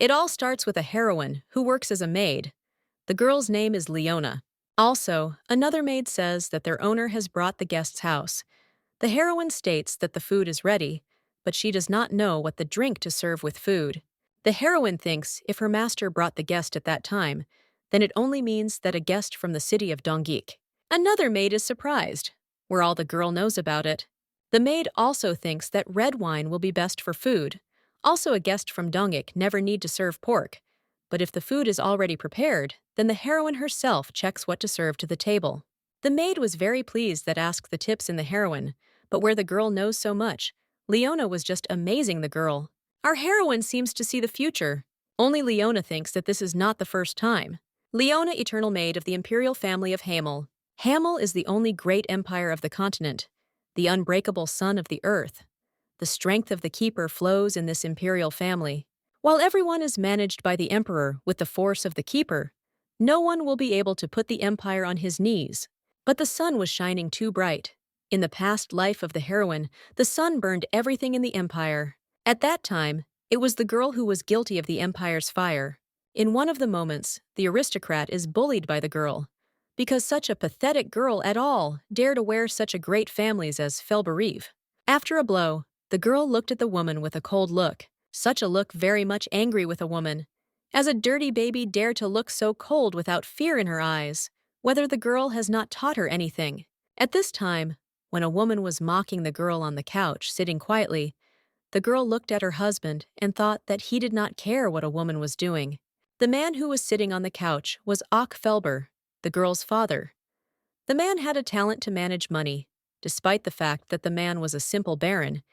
It all starts with a heroine who works as a maid. The girl's name is Leona. Also, another maid says that their owner has brought the guest's house. The heroine states that the food is ready, but she does not know what the drink to serve with food. The heroine thinks if her master brought the guest at that time, then it only means that a guest from the city of Dongik. Another maid is surprised, where all the girl knows about it. The maid also thinks that red wine will be best for food. Also, a guest from Dongik never need to serve pork. But if the food is already prepared, then the heroine herself checks what to serve to the table. The maid was very pleased that asked the tips in the heroine, but where the girl knows so much, Leona was just amazing the girl. Our heroine seems to see the future. Only Leona thinks that this is not the first time. Leona, eternal maid of the imperial family of Hamel. Hamel is the only great empire of the continent, the unbreakable sun of the earth. The strength of the keeper flows in this imperial family. While everyone is managed by the emperor with the force of the keeper, no one will be able to put the empire on his knees. But the sun was shining too bright. In the past life of the heroine, the sun burned everything in the empire. At that time, it was the girl who was guilty of the empire's fire. In one of the moments, the aristocrat is bullied by the girl, because such a pathetic girl at all dared to wear such a great families as Felberive. After a blow, the girl looked at the woman with a cold look, such a look very much angry with a woman. As a dirty baby dare to look so cold without fear in her eyes, whether the girl has not taught her anything. At this time, when a woman was mocking the girl on the couch, sitting quietly, the girl looked at her husband and thought that he did not care what a woman was doing. The man who was sitting on the couch was Ak Felber, the girl's father. The man had a talent to manage money. Despite the fact that the man was a simple baron,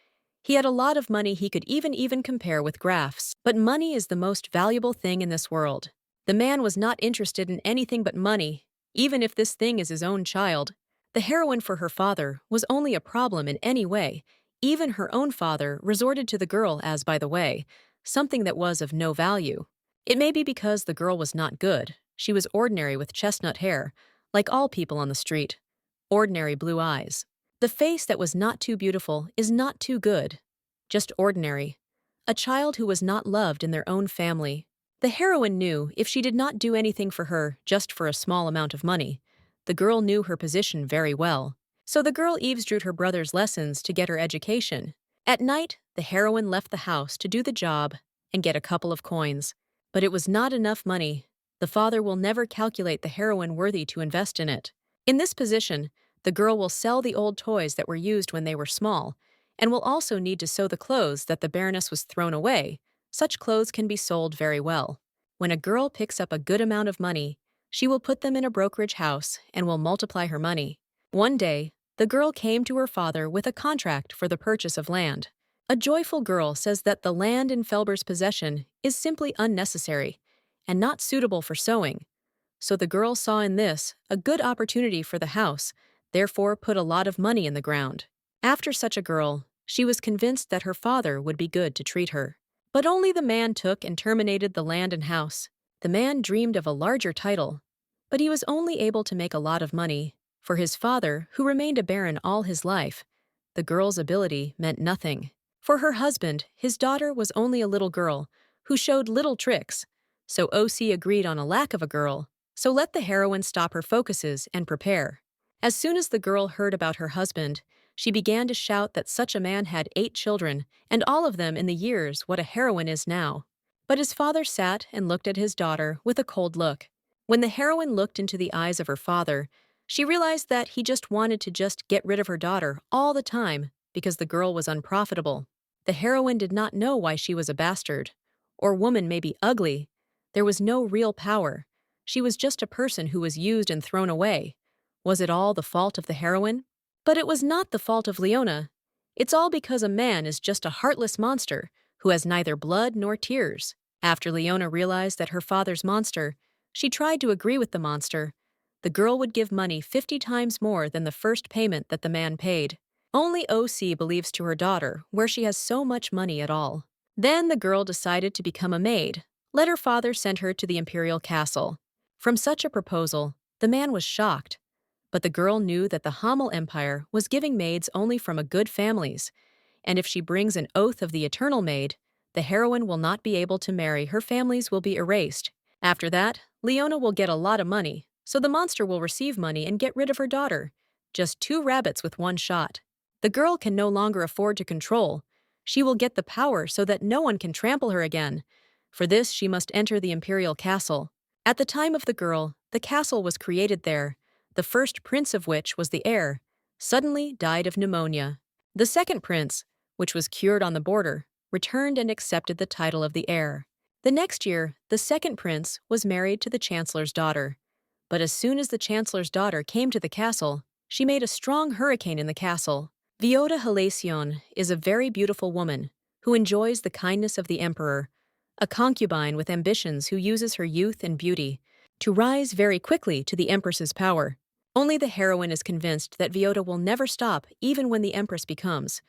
he had a lot of money he could even compare with graphs. But money is the most valuable thing in this world. The man was not interested in anything but money, even if this thing is his own child. The heroine for her father was only a problem in any way. Even her own father resorted to the girl as, by the way, something that was of no value. It may be because the girl was not good. She was ordinary with chestnut hair, like all people on the street. Ordinary blue eyes. The face that was not too beautiful is not too good. Just ordinary. A child who was not loved in their own family. The heroine knew if she did not do anything for her just for a small amount of money, the girl knew her position very well. So the girl eavesdropped her brother's lessons to get her education. At night, the heroine left the house to do the job and get a couple of coins. But it was not enough money. The father will never calculate the heroine worthy to invest in it. In this position, the girl will sell the old toys that were used when they were small, and will also need to sew the clothes that the baroness was thrown away. Such clothes can be sold very well. When a girl picks up a good amount of money, she will put them in a brokerage house and will multiply her money. One day, the girl came to her father with a contract for the purchase of land. A joyful girl says that the land in Felber's possession is simply unnecessary and not suitable for sowing. So the girl saw in this a good opportunity for the house, therefore put a lot of money in the ground. After such a girl, she was convinced that her father would be good to treat her. But only the man took and terminated the land and house. The man dreamed of a larger title, but he was only able to make a lot of money. For his father, who remained a baron all his life, the girl's ability meant nothing. For her husband, his daughter was only a little girl who showed little tricks, so OC agreed on a lack of a girl, so let the heroine stop her focuses and prepare. As soon as the girl heard about her husband, she began to shout that such a man had 8 children, and all of them in the years what a heroine is now. But his father sat and looked at his daughter with a cold look. When the heroine looked into the eyes of her father, she realized that he just wanted to get rid of her daughter all the time because the girl was unprofitable. The heroine did not know why she was a bastard. Or woman may be ugly. There was no real power. She was just a person who was used and thrown away. Was it all the fault of the heroine? But it was not the fault of Leona. It's all because a man is just a heartless monster who has neither blood nor tears. After Leona realized that her father's monster, she tried to agree with the monster. The girl would give money 50 times more than the first payment that the man paid. Only OC believes to her daughter where she has so much money at all. Then the girl decided to become a maid. Let her father send her to the imperial castle. From such a proposal, the man was shocked. But the girl knew that the Hamel Empire was giving maids only from a good families, and if she brings an oath of the eternal maid, The heroine will not be able to marry, her families will be erased. After that, Leona will get a lot of money, so the monster will receive money and get rid of her daughter. Just two rabbits with one shot. The girl can no longer afford to control. She will get the power so that no one can trample her again. For this, she must enter the imperial castle. At the time of the girl, the castle was created there. The first prince of which was the heir, suddenly died of pneumonia. The second prince, which was cured on the border, returned and accepted the title of the heir. The next year, the second prince was married to the chancellor's daughter. But as soon as the chancellor's daughter came to the castle, she made a strong hurricane in the castle. Viota Halacion is a very beautiful woman who enjoys the kindness of the emperor, a concubine with ambitions who uses her youth and beauty to rise very quickly to the empress's power. Only the heroine is convinced that Viota will never stop even when the empress becomes.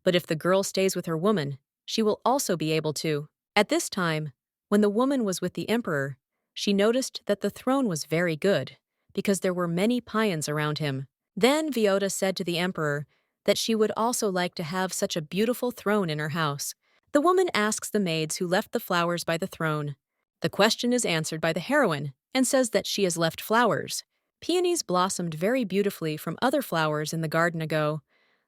But if the girl stays with her woman, she will also be able to. At this time, when the woman was with the emperor, she noticed that the throne was very good, because there were many pions around him. Then Viota said to the emperor that she would also like to have such a beautiful throne in her house. The woman asks the maids who left the flowers by the throne. The question is answered by the heroine and says that she has left flowers. Peonies blossomed very beautifully from other flowers in the garden ago.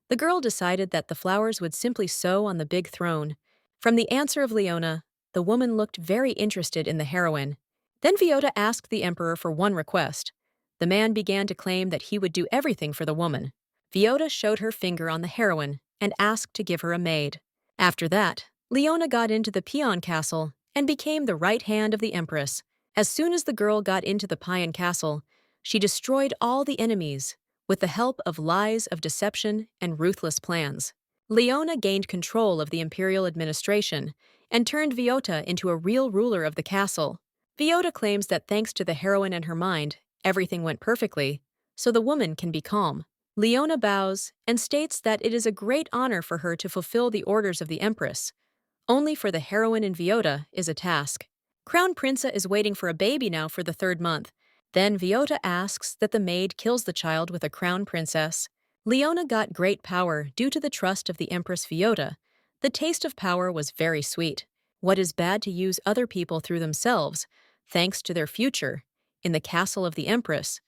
The girl decided that the flowers would simply sow on the big throne. From the answer of Leona, the woman looked very interested in the heroine. Then Viota asked the emperor for one request. The man began to claim that he would do everything for the woman. Viota showed her finger on the heroine and asked to give her a maid. After that, Leona got into the peon castle and became the right hand of the empress. As soon as the girl got into the peon castle, she destroyed all the enemies with the help of lies of deception and ruthless plans. Leona gained control of the imperial administration and turned Viota into a real ruler of the castle. Viota claims that thanks to the heroine and her mind, everything went perfectly, so the woman can be calm. Leona bows and states that it is a great honor for her to fulfill the orders of the empress. Only for the heroine and Viota is a task. Crown Prinsa is waiting for a baby now for the 3rd month. Then Viota asks that the maid kills the child with a crown princess. Leona got great power due to the trust of the Empress Viota. The taste of power was very sweet. What is bad to use other people through themselves, thanks to their future? In the castle of the Empress,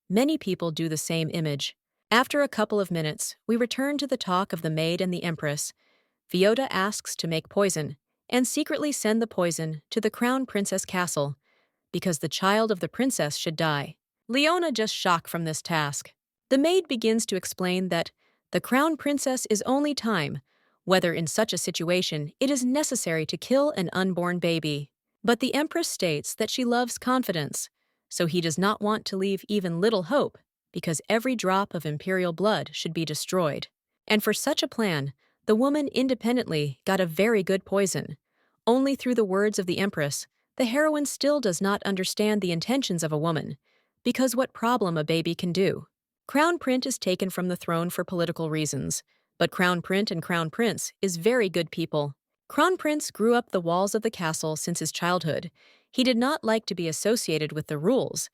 many people do the same image. After a couple of minutes, we return to the talk of the maid and the Empress. Viota asks to make poison and secretly send the poison to the Crown Princess castle, because the child of the princess should die. Leona just shocked from this task. The maid begins to explain that the crown princess is only time, whether in such a situation it is necessary to kill an unborn baby. But the empress states that she loves confidence, so he does not want to leave even little hope, because every drop of imperial blood should be destroyed. And for such a plan, the woman independently got a very good poison. Only through the words of the empress, the heroine still does not understand the intentions of a woman, because what problem a baby can do. Crown Prince is taken from the throne for political reasons, but Crown Prince and Crown Prince is very good people. Crown Prince grew up the walls of the castle since his childhood. He did not like to be associated with the rules,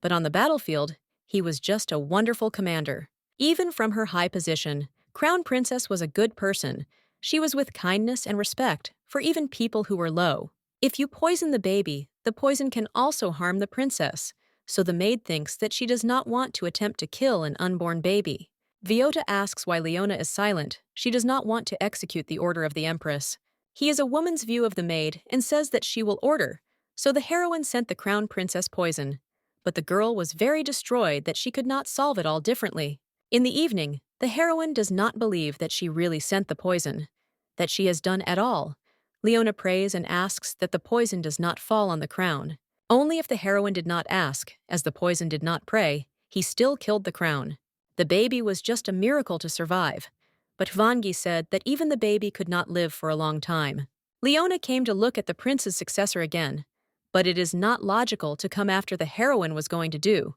but on the battlefield, he was just a wonderful commander. Even from her high position, Crown Princess was a good person. She was with kindness and respect for even people who were low. If you poison the baby, the poison can also harm the princess, so the maid thinks that she does not want to attempt to kill an unborn baby. Viota asks why Leona is silent. She does not want to execute the order of the empress. He is a woman's view of the maid and says that she will order, so the heroine sent the crown princess poison. But the girl was very destroyed that she could not solve it all differently. In the evening, the heroine does not believe that she really sent the poison, that she has done at all. Leona prays and asks that the poison does not fall on the crown. Only if the heroine did not ask, as the poison did not pray, he still killed the crown. The baby was just a miracle to survive, but Vangi said that even the baby could not live for a long time. Leona came to look at the prince's successor again, but it is not logical to come after the heroine was going to do.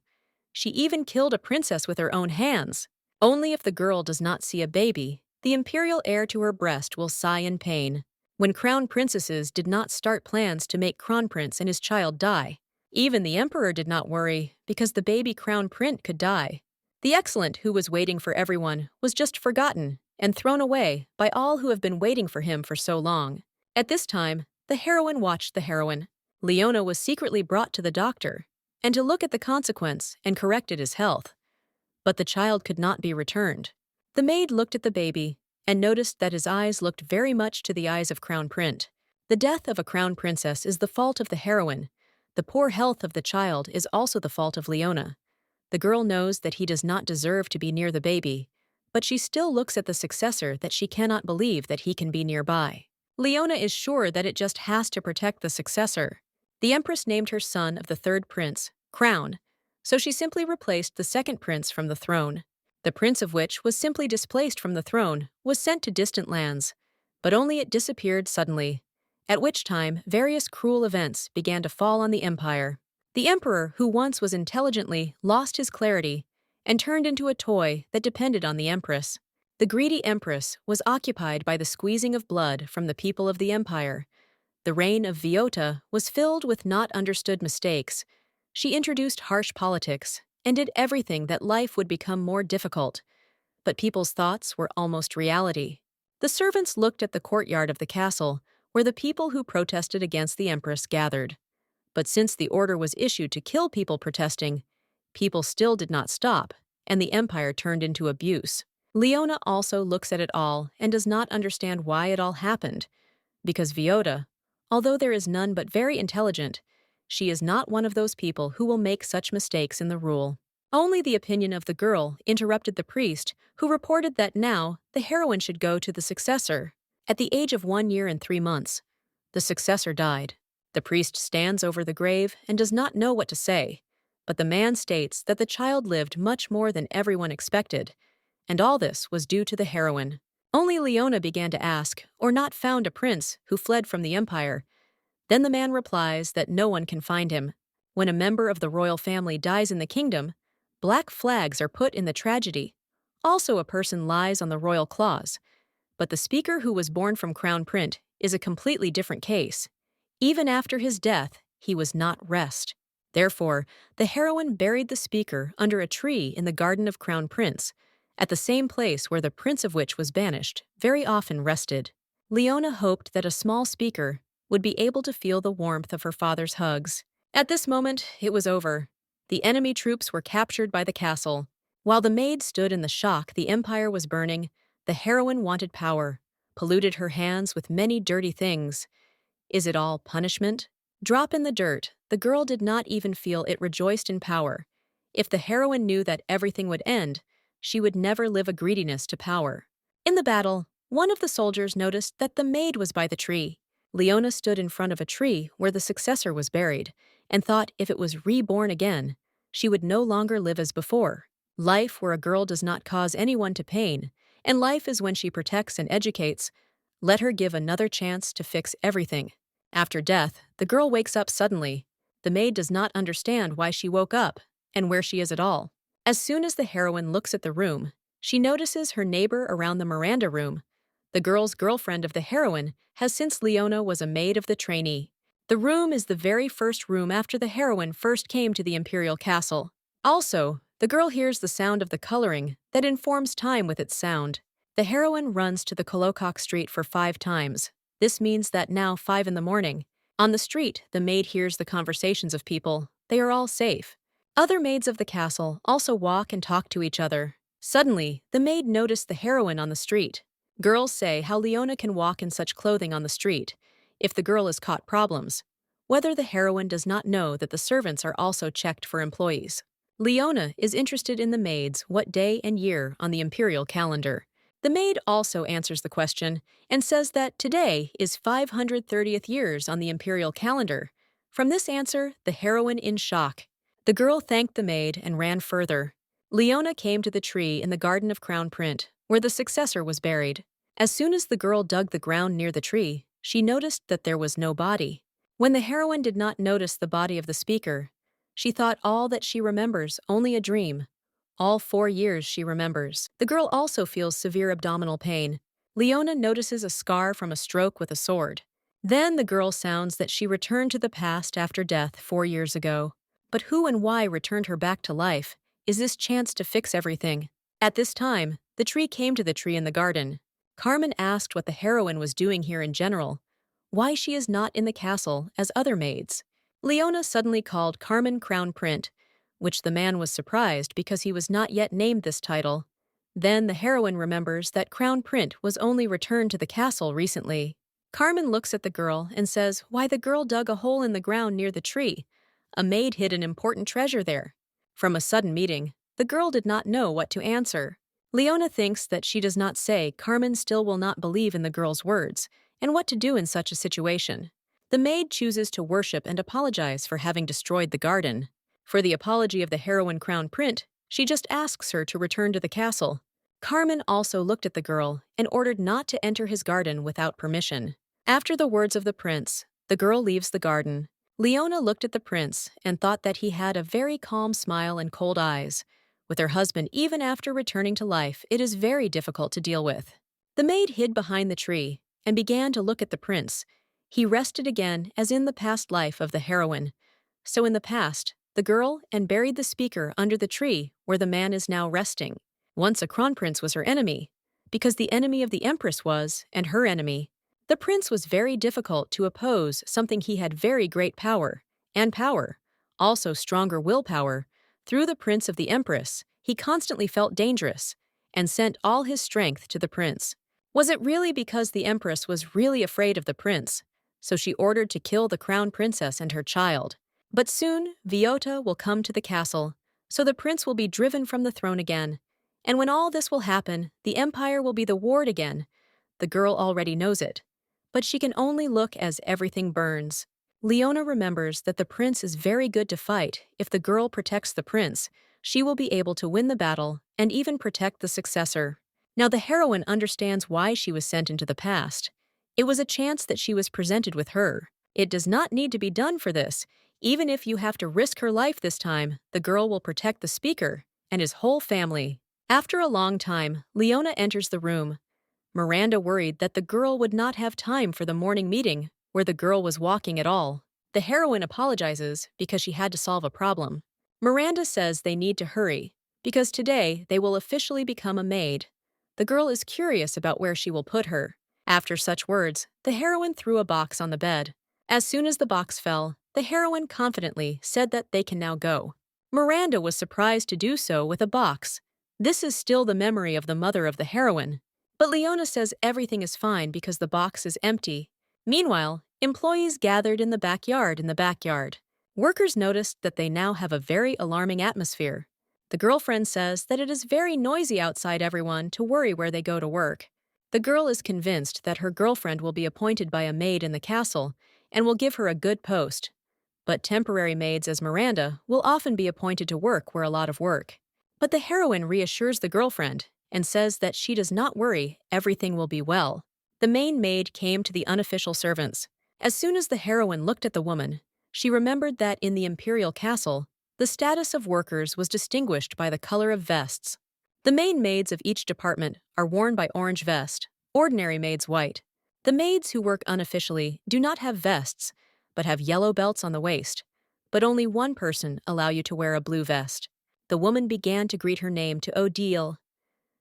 She even killed a princess with her own hands. Only if the girl does not see a baby, the imperial heir to her breast will sigh in pain. When crown princesses did not start plans to make Crown Prince and his child die. Even the emperor did not worry, because the baby crown prince could die. The excellent who was waiting for everyone was just forgotten and thrown away by all who have been waiting for him for so long. At this time, the heroine watched the heroine. Leona was secretly brought to the doctor, and to look at the consequence and corrected his health. But the child could not be returned. The maid looked at the baby and noticed that his eyes looked very much to the eyes of Crown Prince. The death of a crown princess is the fault of the heroine. The poor health of the child is also the fault of Leona. The girl knows that he does not deserve to be near the baby, but she still looks at the successor that she cannot believe that he can be nearby. Leona is sure that it just has to protect the successor. The empress named her son of the third prince, Crown, so she simply replaced the second prince from the throne. The prince of which was simply displaced from the throne was sent to distant lands, but only it disappeared suddenly, at which time various cruel events began to fall on the empire. The emperor, who once was intelligently, lost his clarity and turned into a toy that depended on the empress. The greedy empress was occupied by the squeezing of blood from the people of the empire. The reign of Viota was filled with not understood mistakes. She introduced harsh politics and did everything that life would become more difficult. But people's thoughts were almost reality. The servants looked at the courtyard of the castle, where the people who protested against the empress gathered. But since the order was issued to kill people protesting, people still did not stop, and the empire turned into abuse. Leona also looks at it all and does not understand why it all happened, because Viota, although there is none but very intelligent, she is not one of those people who will make such mistakes in the rule. Only the opinion of the girl interrupted the priest, who reported that now the heroine should go to the successor. At the age of 1 year and 3 months, the successor died. The priest stands over the grave and does not know what to say, but the man states that the child lived much more than everyone expected, and all this was due to the heroine. Only Leona began to ask, or not found a prince who fled from the empire. Then the man replies that no one can find him. When a member of the royal family dies in the kingdom, black flags are put in the tragedy. Also, a person lies on the royal claws. But the speaker who was born from Crown Prince is a completely different case. Even after his death, he was not rest. Therefore, the heroine buried the speaker under a tree in the garden of Crown Prince, at the same place where the prince of which was banished, very often rested. Leona hoped that a small speaker would be able to feel the warmth of her father's hugs. At this moment, it was over. The enemy troops were captured by the castle. While the maid stood in the shock the empire was burning, the heroine wanted power, polluted her hands with many dirty things. Is it all punishment? Drop in the dirt, the girl did not even feel it rejoiced in power. If the heroine knew that everything would end, she would never live a greediness to power. In the battle, one of the soldiers noticed that the maid was by the tree. Leona stood in front of a tree where the successor was buried, and thought if it was reborn again, she would no longer live as before. Life where a girl does not cause anyone to pain, and life is when she protects and educates. Let her give another chance to fix everything. After death, the girl wakes up suddenly. The maid does not understand why she woke up, and where she is at all. As soon as the heroine looks at the room, she notices her neighbor around the Miranda room. The girl's girlfriend of the heroine has since Leona was a maid of the trainee. The room is the very first room after the heroine first came to the imperial castle. Also, the girl hears the sound of the coloring that informs time with its sound. The heroine runs to the Colocock Street for 5 times. This means that now 5 in the morning. On the street, the maid hears the conversations of people. They are all safe. Other maids of the castle also walk and talk to each other. Suddenly, the maid noticed the heroine on the street. Girls say how Leona can walk in such clothing on the street. If the girl is caught problems. Whether the heroine does not know that the servants are also checked for employees. Leona is interested in the maids what day and year on the imperial calendar. The maid also answers the question and says that today is 530th years on the imperial calendar. From this answer, the heroine in shock. The girl thanked the maid and ran further. Leona came to the tree in the garden of Crown Prince, where the successor was buried. As soon as the girl dug the ground near the tree, she noticed that there was no body. When the heroine did not notice the body of the speaker, she thought all that she remembers only a dream. All 4 years she remembers. The girl also feels severe abdominal pain. Leona notices a scar from a stroke with a sword. Then the girl sounds that she returned to the past after death 4 years ago. But who and why returned her back to life? Is this chance to fix everything? At this time, the tree came to the tree in the garden. Carmen asked what the heroine was doing here in general. why she is not in the castle as other maids. Leona suddenly called Carmen Crown Print, which the man was surprised because he was not yet named this title. Then the heroine remembers that Crown Print was only returned to the castle recently. Carmen looks at the girl and says why the girl dug a hole in the ground near the tree. A maid hid an important treasure there. From a sudden meeting, the girl did not know what to answer. Leona thinks that she does not say Carmen still will not believe in the girl's words, and what to do in such a situation. The maid chooses to worship and apologize for having destroyed the garden. For the apology of the heroine Crown Print, she just asks her to return to the castle. Carmen also looked at the girl and ordered not to enter his garden without permission. After the words of the prince, the girl leaves the garden. Leona looked at the prince and thought that he had a very calm smile and cold eyes. With her husband even after returning to life, it is very difficult to deal with. The maid hid behind the tree and began to look at the prince. He rested again as in the past life of the heroine. So in the past, the girl and buried the speaker under the tree where the man is now resting. Once a crown prince was her enemy, because the enemy of the empress was, and her enemy. The prince was very difficult to oppose something he had very great power, also stronger willpower. Through the prince of the empress, he constantly felt dangerous, and sent all his strength to the prince. Was it really because the empress was really afraid of the prince? So she ordered to kill the crown princess and her child. But soon, Viota will come to the castle, so the prince will be driven from the throne again. And when all this will happen, the empire will be the ward again. The girl already knows it. But she can only look as everything burns. Leona remembers that the prince is very good to fight. If the girl protects the prince, she will be able to win the battle and even protect the successor. Now the heroine understands why she was sent into the past. It was a chance that she was presented with her. It does not need to be done for this. Even if you have to risk her life this time, the girl will protect the speaker and his whole family. After a long time, Leona enters the room. Miranda worried that the girl would not have time for the morning meeting, where the girl was walking at all. The heroine apologizes because she had to solve a problem. Miranda says they need to hurry, because today they will officially become a maid. The girl is curious about where she will put her. After such words, the heroine threw a box on the bed. As soon as the box fell, the heroine confidently said that they can now go. Miranda was surprised to do so with a box. This is still the memory of the mother of the heroine. But Leona says everything is fine because the box is empty. Meanwhile, employees gathered in the backyard. Workers noticed that they now have a very alarming atmosphere. The girlfriend says that it is very noisy outside everyone to worry where they go to work. The girl is convinced that her girlfriend will be appointed by a maid in the castle and will give her a good post. But temporary maids as Miranda will often be appointed to work where a lot of work. But the heroine reassures the girlfriend and says that she does not worry, everything will be well. The main maid came to the unofficial servants. As soon as the heroine looked at the woman, she remembered that in the imperial castle, the status of workers was distinguished by the color of vests. The main maids of each department are worn by orange vest, ordinary maids white. The maids who work unofficially do not have vests, but have yellow belts on the waist. But only one person allow you to wear a blue vest. The woman began to greet her name to Odile.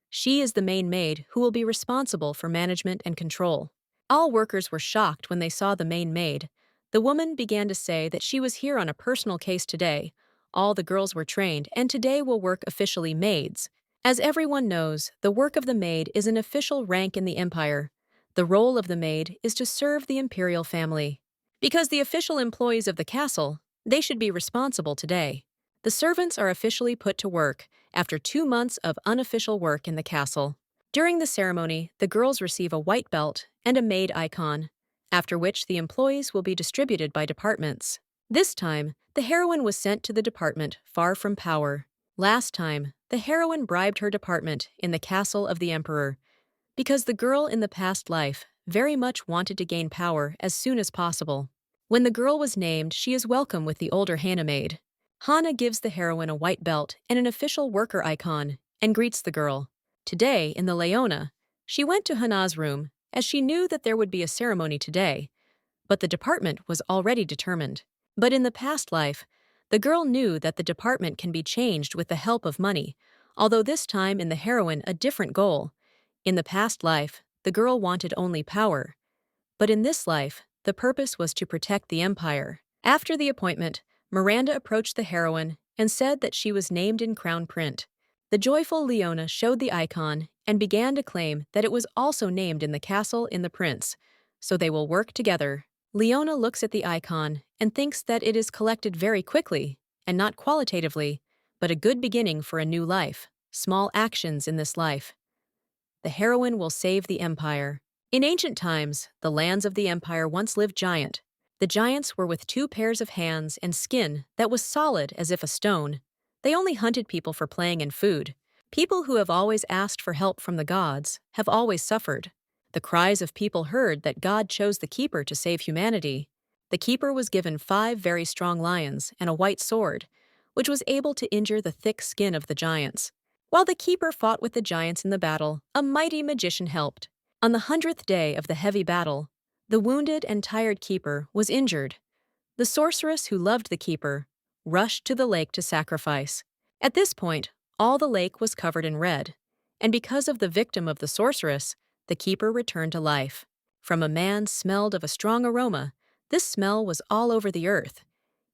She is the main maid who will be responsible for management and control. All workers were shocked when they saw the main maid. The woman began to say that she was here on a personal case today. All the girls were trained and today will work officially maids. As everyone knows, the work of the maid is an official rank in the empire. The role of the maid is to serve the imperial family. Because the official employees of the castle, they should be responsible today. The servants are officially put to work after 2 months of unofficial work in the castle. During the ceremony, the girls receive a white belt and a maid icon, after which the employees will be distributed by departments. This time, the heroine was sent to the department far from power. Last time, the heroine bribed her department in the castle of the emperor, because the girl in the past life very much wanted to gain power as soon as possible. When the girl was named, she is welcome with the older Hannah maid. Hannah gives the heroine a white belt and an official worker icon and greets the girl. Today, in the Leona, she went to Hannah's room as she knew that there would be a ceremony today, but the department was already determined. But in the past life, the girl knew that the department can be changed with the help of money, although this time in the heroine a different goal. In the past life, the girl wanted only power. But in this life, The purpose was to protect the empire. After the appointment, Miranda approached the heroine and said that she was named in crown print. The joyful Leona showed the icon and began to claim that it was also named in the castle in the prince, so they will work together. Leona looks at the icon and thinks that it is collected very quickly, and not qualitatively, but a good beginning for a new life, small actions in this life. The heroine will save the empire. In ancient times, the lands of the empire once lived giant. The giants were with 2 pairs of hands and skin that was solid as if a stone. They only hunted people for playing and food. People who have always asked for help from the gods have always suffered. The cries of people heard that God chose the keeper to save humanity. The keeper was given 5 very strong lions and a white sword, which was able to injure the thick skin of the giants. While the keeper fought with the giants in the battle, a mighty magician helped. On the 100th day of the heavy battle, the wounded and tired keeper was injured. The sorceress who loved the keeper rushed to the lake to sacrifice. At this point, all the lake was covered in red, and because of the victim of the sorceress, the keeper returned to life. From a man smelled of a strong aroma, this smell was all over the earth.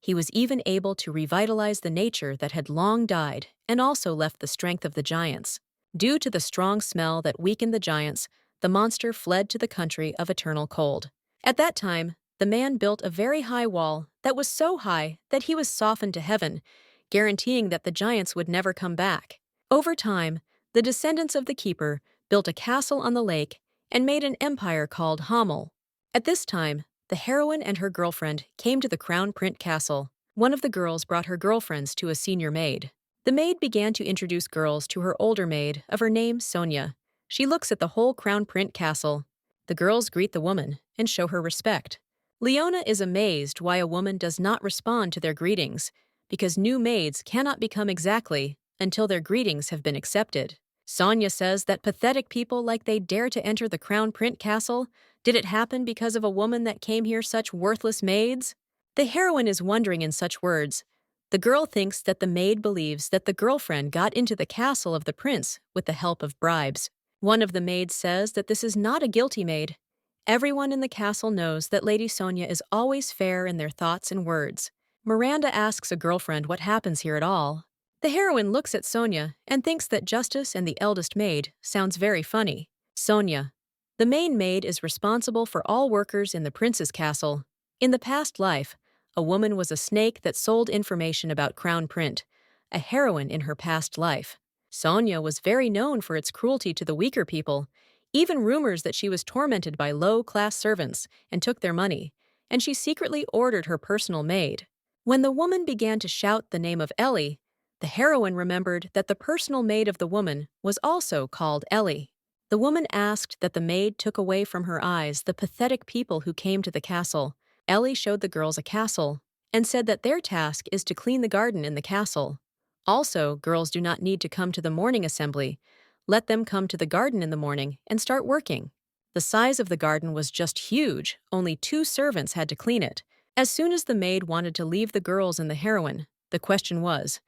He was even able to revitalize the nature that had long died and also left the strength of the giants. Due to the strong smell that weakened the giants, the monster fled to the country of eternal cold. At that time, the man built a very high wall that was so high that he was softened to heaven, guaranteeing that the giants would never come back. Over time, the descendants of the keeper built a castle on the lake and made an empire called Hamel. At this time, the heroine and her girlfriend came to the crown print castle. One of the girls brought her girlfriends to a senior maid. The maid began to introduce girls to her older maid of her name Sonia. She looks at the whole crown print castle. The girls greet the woman and show her respect. Leona is amazed why a woman does not respond to their greetings, because new maids cannot become exactly until their greetings have been accepted. Sonia says that pathetic people like they dare to enter the crown print castle. Did it happen because of a woman that came here such worthless maids? The heroine is wondering in such words. The girl thinks that the maid believes that the girlfriend got into the castle of the prince with the help of bribes. One of the maids says that this is not a guilty maid. Everyone in the castle knows that Lady Sonia is always fair in their thoughts and words. Miranda asks a girlfriend what happens here at all. The heroine looks at Sonia and thinks that Justice and the eldest maid sounds very funny. Sonia. The main maid is responsible for all workers in the prince's castle. In the past life, a woman was a snake that sold information about crown print, a heroine in her past life. Sonia was very known for its cruelty to the weaker people, even rumors that she was tormented by low-class servants and took their money, and she secretly ordered her personal maid. When the woman began to shout the name of Ellie, the heroine remembered that the personal maid of the woman was also called Ellie. The woman asked that the maid took away from her eyes the pathetic people who came to the castle. Ellie showed the girls a castle and said that their task is to clean the garden in the castle. Also, girls do not need to come to the morning assembly. Let them come to the garden in the morning and start working. The size of the garden was just huge, only 2 servants had to clean it. As soon as the maid wanted to leave the girls and the heroine, the question was,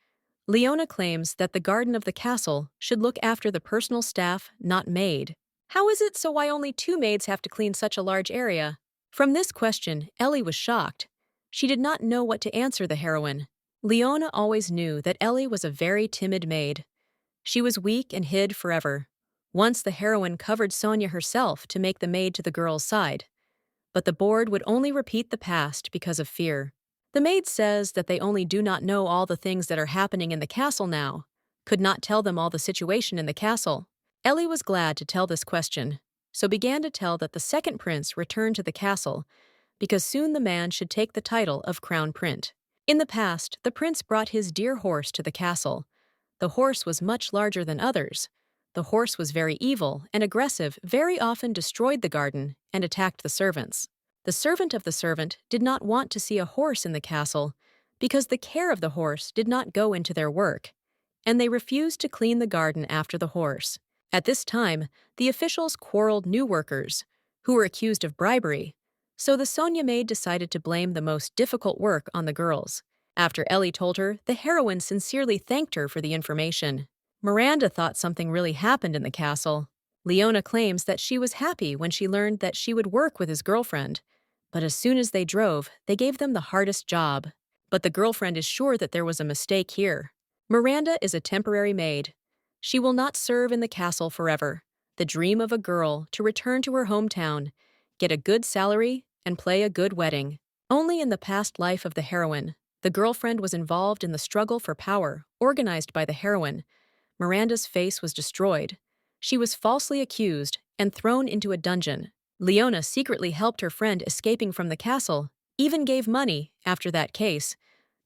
Leona claims that the garden of the castle should look after the personal staff, not maid. How is it so why only 2 maids have to clean such a large area? From this question, Ellie was shocked. She did not know what to answer the heroine. Leona always knew that Ellie was a very timid maid. She was weak and hid forever. Once the heroine covered Sonia herself to make the maid to the girl's side. But the board would only repeat the past because of fear. The maid says that they only do not know all the things that are happening in the castle now, could not tell them all the situation in the castle. Ellie was glad to tell this question, so began to tell that the second prince returned to the castle because soon the man should take the title of crown print. In the past, the prince brought his dear horse to the castle. The horse was much larger than others. The horse was very evil and aggressive, very often destroyed the garden and attacked the servants. The servant of the servant did not want to see a horse in the castle because the care of the horse did not go into their work, and they refused to clean the garden after the horse. At this time, the officials quarreled new workers, who were accused of bribery, so the Sonia maid decided to blame the most difficult work on the girls. After Ellie told her, the heroine sincerely thanked her for the information. Miranda thought something really happened in the castle. Leona claims that she was happy when she learned that she would work with his girlfriend, but as soon as they drove, they gave them the hardest job. But the girlfriend is sure that there was a mistake here. Miranda is a temporary maid. She will not serve in the castle forever. The dream of a girl to return to her hometown, get a good salary, and play a good wedding. Only in the past life of the heroine, the girlfriend was involved in the struggle for power organized by the heroine. Miranda's face was destroyed. She was falsely accused and thrown into a dungeon. Leona secretly helped her friend escaping from the castle, even gave money after that case.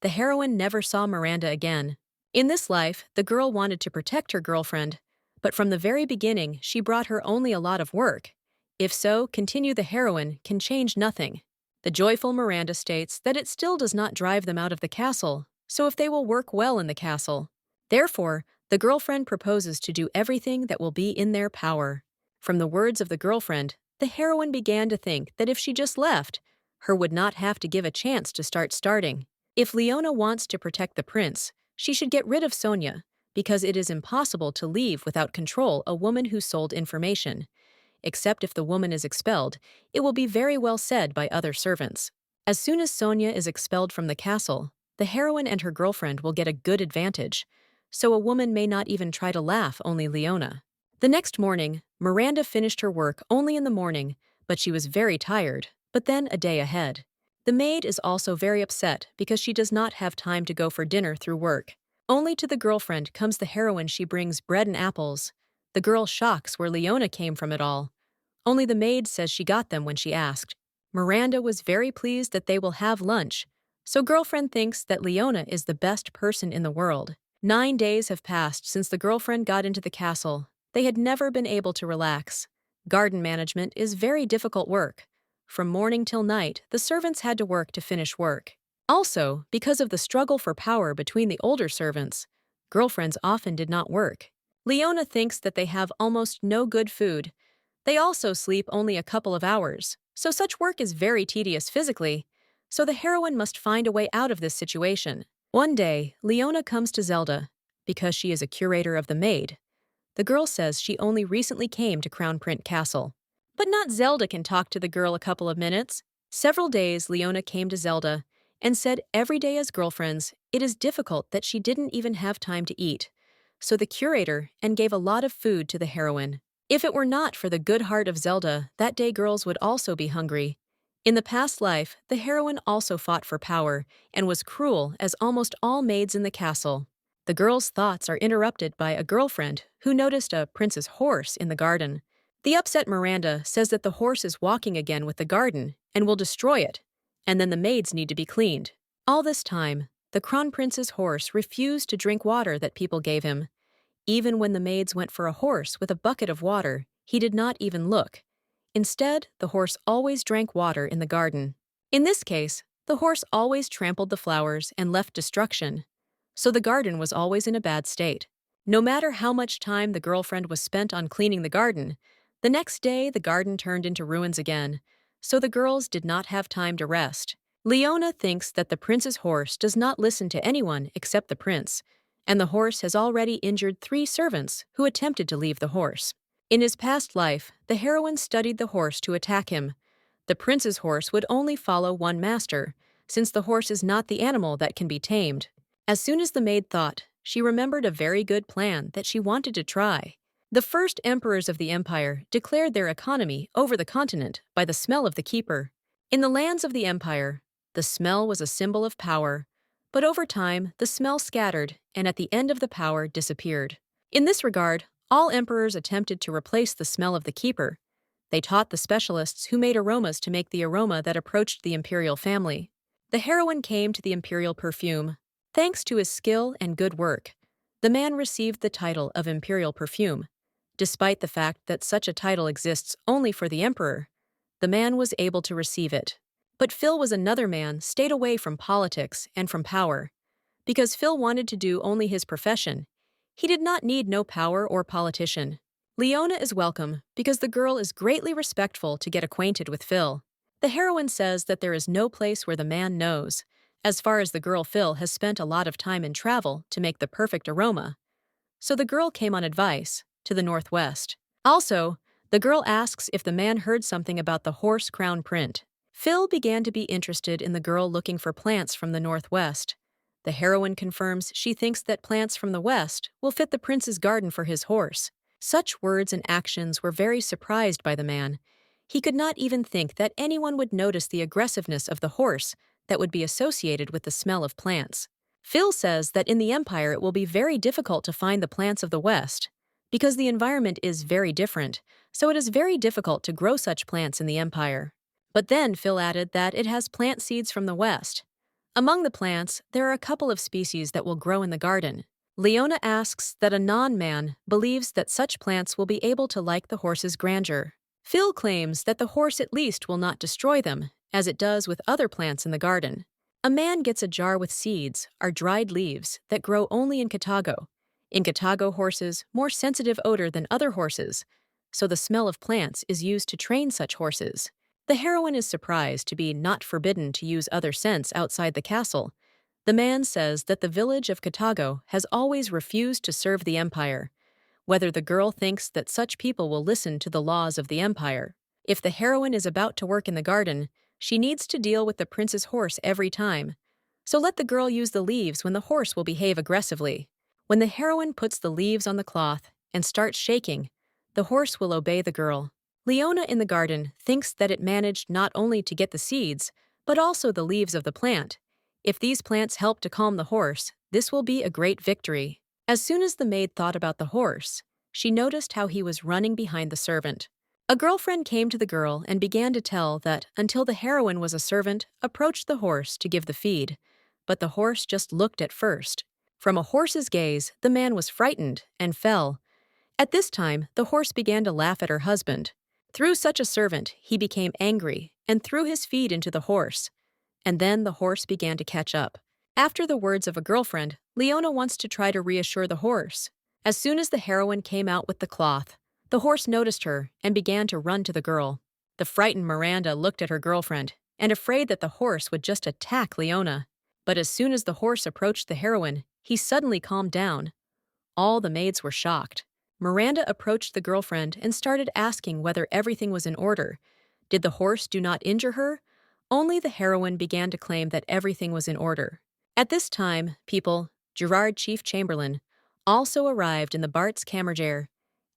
The heroine never saw Miranda again. In this life, the girl wanted to protect her girlfriend, but from the very beginning, she brought her only a lot of work. If so, continue the heroine can change nothing. The joyful Miranda states that it still does not drive them out of the castle, so if they will work well in the castle. Therefore, the girlfriend proposes to do everything that will be in their power. From the words of the girlfriend, the heroine began to think that if she just left, her would not have to give a chance to starting. If Leona wants to protect the prince, she should get rid of Sonia, because it is impossible to leave without control a woman who sold information. Except if the woman is expelled, it will be very well said by other servants. As soon as Sonia is expelled from the castle, the heroine and her girlfriend will get a good advantage, so a woman may not even try to laugh only Leona. The next morning, Miranda finished her work only in the morning, but she was very tired, but then a day ahead. The maid is also very upset because she does not have time to go for dinner through work. Only to the girlfriend comes the heroine. She brings bread and apples. The girl shocks where Leona came from it all. Only the maid says she got them when she asked. Miranda was very pleased that they will have lunch, so girlfriend thinks that Leona is the best person in the world. 9 days have passed since the girlfriend got into the castle. They had never been able to relax. Garden management is very difficult work. From morning till night, the servants had to work to finish work. Also, because of the struggle for power between the older servants, girlfriends often did not work. Leona thinks that they have almost no good food. They also sleep only a couple of hours, so such work is very tedious physically. So the heroine must find a way out of this situation. One day, Leona comes to Zelda, because she is a curator of the Maid. The girl says she only recently came to Crown Prince Castle. But not Zelda can talk to the girl a couple of minutes. Several days, Leona came to Zelda and said every day as girlfriends, it is difficult that she didn't even have time to eat. So the curator and gave a lot of food to the heroine. If it were not for the good heart of Zelda, that day girls would also be hungry. In the past life, the heroine also fought for power and was cruel as almost all maids in the castle. The girl's thoughts are interrupted by a girlfriend who noticed a prince's horse in the garden. The upset Miranda says that the horse is walking again with the garden and will destroy it, and then the maids need to be cleaned. All this time, the crown prince's horse refused to drink water that people gave him. Even when the maids went for a horse with a bucket of water, he did not even look. Instead, the horse always drank water in the garden. In this case, the horse always trampled the flowers and left destruction, so the garden was always in a bad state. No matter how much time the girlfriend was spent on cleaning the garden, the next day the garden turned into ruins again, so the girls did not have time to rest. Leona thinks that the prince's horse does not listen to anyone except the prince, and the horse has already injured 3 servants who attempted to leave the horse. In his past life, the heroine studied the horse to attack him. The prince's horse would only follow one master, since the horse is not the animal that can be tamed. As soon as the maid thought, she remembered a very good plan that she wanted to try. The first emperors of the empire declared their economy over the continent by the smell of the keeper. In the lands of the empire, the smell was a symbol of power, but over time the smell scattered and at the end of the power disappeared. In this regard, all emperors attempted to replace the smell of the keeper. They taught the specialists who made aromas to make the aroma that approached the imperial family. The heroine came to the imperial perfume. Thanks to his skill and good work, the man received the title of imperial perfume. Despite the fact that such a title exists only for the emperor, the man was able to receive it. But Phil was another man, stayed away from politics and from power. Because Phil wanted to do only his profession, he did not need no power or politician. Leona is welcome because the girl is greatly respectful to get acquainted with Phil. The heroine says that there is no place where the man knows. As far as the girl, Phil has spent a lot of time in travel to make the perfect aroma. So the girl came on advice to the northwest. Also, the girl asks if the man heard something about the horse crown print. Phil began to be interested in the girl looking for plants from the northwest. The heroine confirms she thinks that plants from the west will fit the prince's garden for his horse. Such words and actions were very surprised by the man. He could not even think that anyone would notice the aggressiveness of the horse that would be associated with the smell of plants. Phil says that in the Empire it will be very difficult to find the plants of the West, because the environment is very different, so it is very difficult to grow such plants in the Empire. But then Phil added that it has plant seeds from the West. Among the plants, there are a couple of species that will grow in the garden. Leona asks that a non-man believes that such plants will be able to like the horse's grandeur. Phil claims that the horse at least will not destroy them, as it does with other plants in the garden. A man gets a jar with seeds, or dried leaves, that grow only in Katago. In Katago, horses more sensitive odor than other horses, so the smell of plants is used to train such horses. The heroine is surprised to be not forbidden to use other scents outside the castle. The man says that the village of Katago has always refused to serve the Empire. Whether the girl thinks that such people will listen to the laws of the Empire. If the heroine is about to work in the garden, she needs to deal with the prince's horse every time. So let the girl use the leaves when the horse will behave aggressively. When the heroine puts the leaves on the cloth and starts shaking, the horse will obey the girl. Leona in the garden thinks that it managed not only to get the seeds, but also the leaves of the plant. If these plants help to calm the horse, this will be a great victory. As soon as the maid thought about the horse, she noticed how he was running behind the servant. A girlfriend came to the girl and began to tell that until the heroine was a servant, approached the horse to give the feed, but the horse just looked at first. From a horse's gaze, the man was frightened and fell. At this time, the horse began to laugh at her husband. Through such a servant, he became angry and threw his feed into the horse. And then the horse began to catch up. After the words of a girlfriend, Leona wants to try to reassure the horse. As soon as the heroine came out with the cloth, the horse noticed her and began to run to the girl. The frightened Miranda looked at her girlfriend and afraid that the horse would just attack Leona. But as soon as the horse approached the heroine, he suddenly calmed down. All the maids were shocked. Miranda approached the girlfriend and started asking whether everything was in order. Did the horse do not injure her? Only the heroine began to claim that everything was in order. At this time, people, Gerard Chief Chamberlain, also arrived in the Bart's Camergere,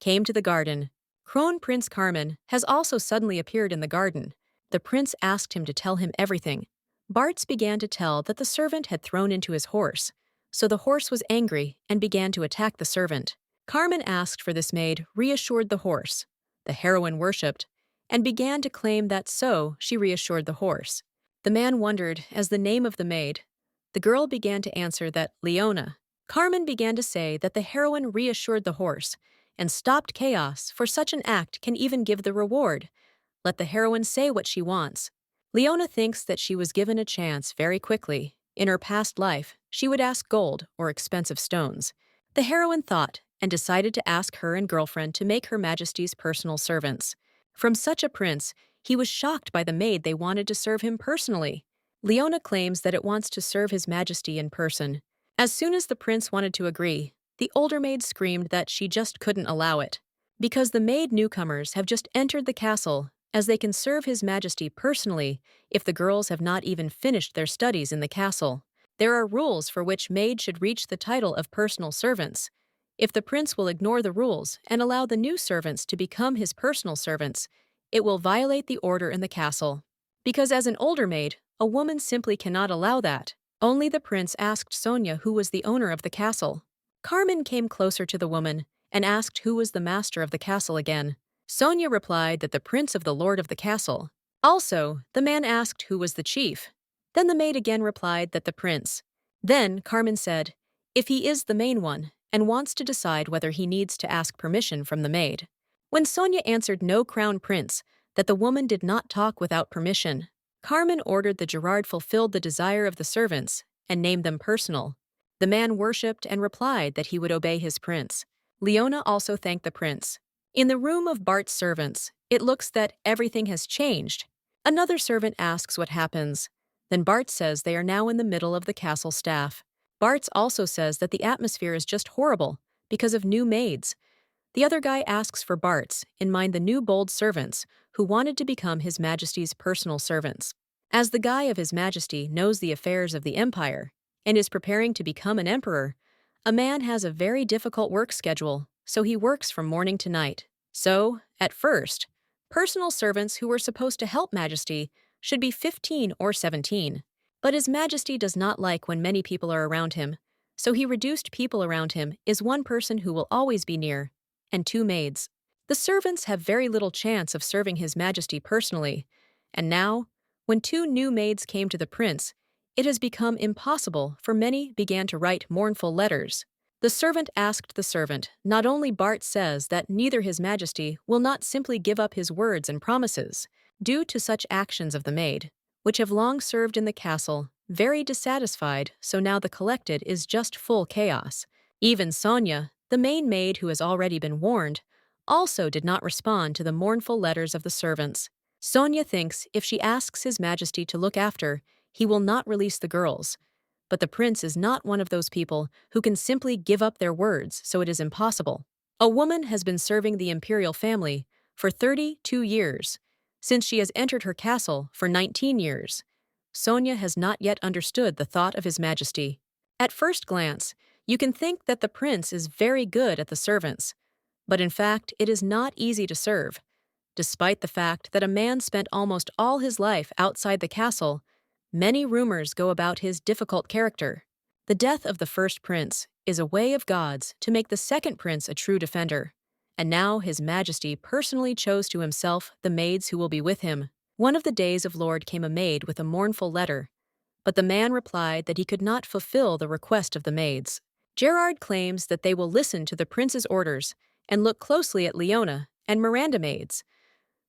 came to the garden. Crown Prince Carmen has also suddenly appeared in the garden. The prince asked him to tell him everything. Bart's began to tell that the servant had thrown into his horse, so the horse was angry and began to attack the servant. Carmen asked for this maid, reassured the horse. The heroine worshipped, and began to claim that so she reassured the horse. The man wondered as the name of the maid. The girl began to answer that Leona. Carmen began to say that the heroine reassured the horse and stopped chaos, for such an act can even give the reward. Let the heroine say what she wants. Leona thinks that she was given a chance very quickly. In her past life, she would ask gold or expensive stones. The heroine thought and decided to ask her and girlfriend to make Her Majesty's personal servants. From such a prince, he was shocked by the maid they wanted to serve him personally. Leona claims that it wants to serve His Majesty in person. As soon as the prince wanted to agree, the older maid screamed that she just couldn't allow it. Because the maid newcomers have just entered the castle, as they can serve His Majesty personally if the girls have not even finished their studies in the castle. There are rules for which maids should reach the title of personal servants. If the prince will ignore the rules and allow the new servants to become his personal servants, it will violate the order in the castle. Because as an older maid, a woman simply cannot allow that. Only the prince asked Sonia who was the owner of the castle. Carmen came closer to the woman and asked who was the master of the castle again. Sonia replied that the prince of the lord of the castle. Also, the man asked who was the chief. Then the maid again replied that the prince. Then Carmen said, if he is the main one, and wants to decide whether he needs to ask permission from the maid. When Sonia answered no crown prince, that the woman did not talk without permission, Carmen ordered the Gerard fulfilled the desire of the servants and named them personal. The man worshipped and replied that he would obey his prince. Leona also thanked the prince. In the room of Bart's servants, it looks that everything has changed. Another servant asks what happens. Then Bart says they are now in the middle of the castle staff. Bart's also says that the atmosphere is just horrible because of new maids. The other guy asks for Bart's, in mind the new bold servants who wanted to become His Majesty's personal servants. As the guy of His Majesty knows the affairs of the empire and is preparing to become an emperor, a man has a very difficult work schedule, so he works from morning to night. So, at first, personal servants who were supposed to help Majesty should be 15 or 17. But His Majesty does not like when many people are around him, so he reduced people around him is one person who will always be near, and 2 maids. The servants have very little chance of serving His Majesty personally, and now, when 2 new maids came to the prince, it has become impossible, for many began to write mournful letters. The servant asked the servant, not only Bart says that neither His Majesty will not simply give up his words and promises, due to such actions of the maid, which have long served in the castle, very dissatisfied, so now the collected is just full chaos. Even Sonia, the main maid who has already been warned, also did not respond to the mournful letters of the servants. Sonia thinks if she asks His Majesty to look after, he will not release the girls. But the prince is not one of those people who can simply give up their words, so it is impossible. A woman has been serving the imperial family for 32 years, since she has entered her castle for 19 years. Sonia has not yet understood the thought of His Majesty. At first glance, you can think that the prince is very good at the servants, but in fact it is not easy to serve. Despite the fact that a man spent almost all his life outside the castle, many rumors go about his difficult character. The death of the first prince is a way of God's to make the second prince a true defender, and now His Majesty personally chose to himself the maids who will be with him. One of the days of Lord came a maid with a mournful letter, but the man replied that he could not fulfill the request of the maids. Gerard claims that they will listen to the prince's orders and look closely at Leona and Miranda maids.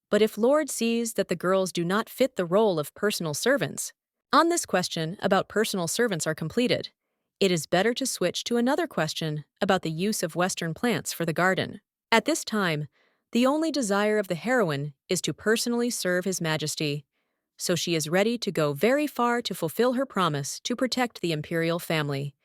But if Lord sees that the girls do not fit the role of personal servants, on this question about personal servants are completed, it is better to switch to another question about the use of Western plants for the garden. At this time, the only desire of the heroine is to personally serve His Majesty, so she is ready to go very far to fulfill her promise to protect the imperial family.